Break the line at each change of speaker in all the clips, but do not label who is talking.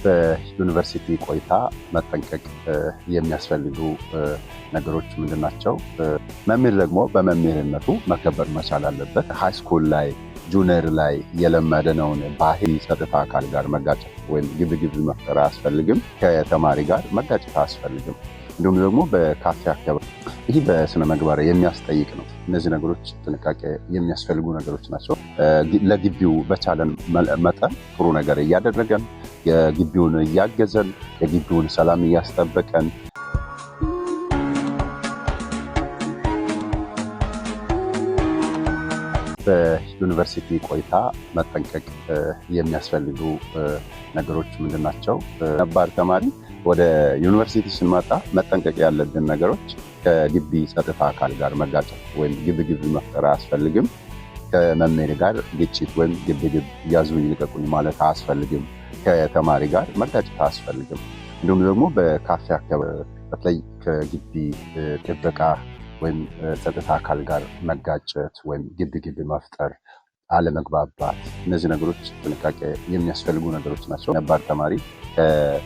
በዩኒቨርሲቲ ቆይታ መጠንቀቅ የሚያስፈልጉ ነገሮች ምንድን ናቸው? መምህር ደግሞ በመምህርነቱ መከበር መቻል አለበት። ሃይስኩል ላይ ጁኒየር ላይ የለመደነውን ባህሪ ጸጥታ አካል ጋር መጋጨት ወይም ግብግብ መፍጠር አያስፈልግም። ከተማሪ ጋር መጋጨት አያስፈልግም። እንዲሁም ደግሞ በካፌ አካባቢ ይህ በስነ ምግባር የሚያስጠይቅ ነው። እነዚህ ነገሮች ጥንቃቄ የሚያስፈልጉ ነገሮች ናቸው። ለግቢው በቻለን መጠን ጥሩ ነገር እያደረገን የግቢውን እያገዘን የግቢውን ሰላም እያስጠበቀን በዩኒቨርሲቲ ቆይታ መጠንቀቅ የሚያስፈልጉ ነገሮች ምንድን ናቸው? ነባር ተማሪ ወደ ዩኒቨርሲቲ ስንመጣ መጠንቀቅ ያለብን ነገሮች ከግቢ ጸጥታ አካል ጋር መጋጨት ወይም ግብግብ መፍጠር አያስፈልግም። ከመምህር ጋር ግጭት ወይም ግብግብ ያዙኝ ልቀቁኝ ማለት አያስፈልግም። ከተማሪ ጋር መጋጨት አያስፈልግም። እንዲሁም ደግሞ በካፌ አካባቢ በተለይ ከግቢ ጥበቃ ወይም ጸጥታ አካል ጋር መጋጨት ወይም ግብግብ መፍጠር፣ አለመግባባት፣ እነዚህ ነገሮች ጥንቃቄ የሚያስፈልጉ ነገሮች ናቸው። ነባር ተማሪ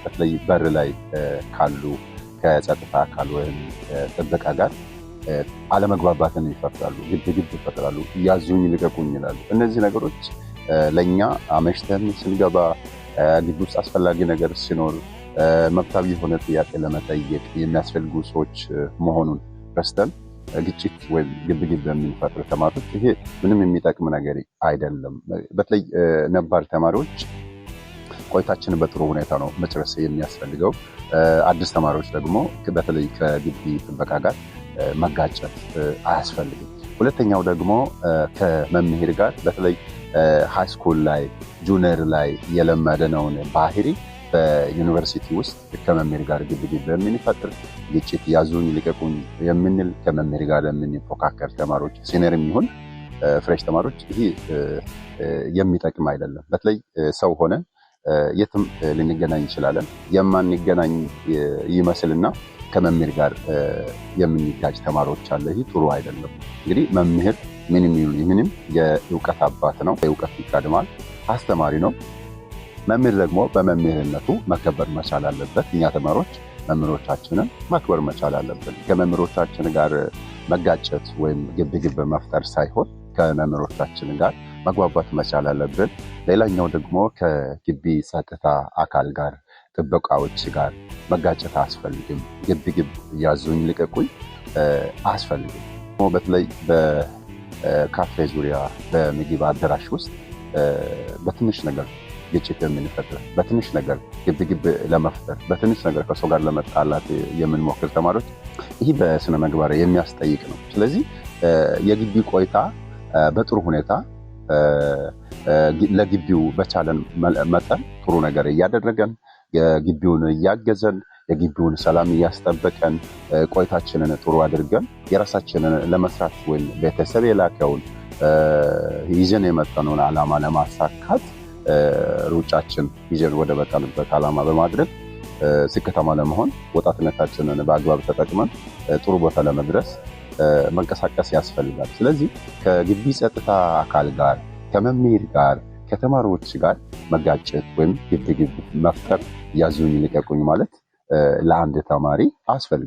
በተለይ በር ላይ ካሉ ከጸጥታ አካል ወይም ጥበቃ ጋር አለመግባባትን ይፈጥራሉ፣ ግብግብ ይፈጥራሉ፣ ያዙኝ ልቀቁኝ ይላሉ። እነዚህ ነገሮች ለእኛ አመሽተን ስንገባ ግቢ ውስጥ አስፈላጊ ነገር ሲኖር መብታዊ የሆነ ጥያቄ ለመጠየቅ የሚያስፈልጉ ሰዎች መሆኑን ረስተን ግጭት ወይም ግብግብ በሚፈጥር ተማሪዎች ይሄ ምንም የሚጠቅም ነገር አይደለም። በተለይ ነባር ተማሪዎች ቆይታችንን በጥሩ ሁኔታ ነው መጨረስ የሚያስፈልገው። አዲስ ተማሪዎች ደግሞ በተለይ ከግቢ ጥበቃ ጋር መጋጨት አያስፈልግም። ሁለተኛው ደግሞ ከመምህር ጋር በተለይ ሃይስኩል ላይ ጁኒየር ላይ የለመደነውን ባህሪ በዩኒቨርሲቲ ውስጥ ከመምህር ጋር ግብግብ የምንፈጥር ግጭት ያዙኝ ልቀቁኝ የምንል ከመምህር ጋር የምንፎካከር ተማሪዎች ሲኒየርም ይሁን ፍሬሽ ተማሪዎች ይሄ የሚጠቅም አይደለም። በተለይ ሰው ሆነን የትም ልንገናኝ እንችላለን። የማንገናኝ ይመስልና ከመምህር ጋር የምንጋጭ ተማሪዎች አለ። ይህ ጥሩ አይደለም። እንግዲህ መምህር ምንም የእውቀት አባት ነው። የእውቀት ይቀድማል። አስተማሪ ነው። መምህር ደግሞ በመምህርነቱ መከበር መቻል አለበት። እኛ ተማሪዎች መምህሮቻችንን ማክበር መቻል አለብን። ከመምህሮቻችን ጋር መጋጨት ወይም ግብግብ መፍጠር ሳይሆን ከመምህሮቻችን ጋር መግባባት መቻል አለብን። ሌላኛው ደግሞ ከግቢ ጸጥታ አካል ጋር ጥበቃዎች ጋር መጋጨት አያስፈልግም። ግብግብ ያዙኝ ልቀቁኝ አያስፈልግም። በተለይ በካፌ ዙሪያ በምግብ አዳራሽ ውስጥ በትንሽ ነገር ግጭት የምንፈጥር በትንሽ ነገር ግብግብ ለመፍጠር በትንሽ ነገር ከሰው ጋር ለመጣላት የምንሞክር ተማሪዎች ይህ በስነ ምግባር የሚያስጠይቅ ነው። ስለዚህ የግቢ ቆይታ በጥሩ ሁኔታ ለግቢው በቻለን መጠን ጥሩ ነገር እያደረገን የግቢውን እያገዘን የግቢውን ሰላም እያስጠበቀን ቆይታችንን ጥሩ አድርገን የራሳችንን ለመስራት ወይም ቤተሰብ የላከውን ይዘን የመጣነውን ዓላማ ለማሳካት ሩጫችን ይዘን ወደ በቃንበት ዓላማ በማድረግ ስኬታማ ለመሆን ወጣትነታችንን በአግባብ ተጠቅመን ጥሩ ቦታ ለመድረስ መንቀሳቀስ ያስፈልጋል። ስለዚህ ከግቢ ጸጥታ አካል ጋር ከመምህር ጋር ከተማሪዎች ጋር መጋጨት ወይም ግብግብ መፍጠር ያዙኝ ልቀቁኝ ማለት ለአንድ ተማሪ አያስፈልግም።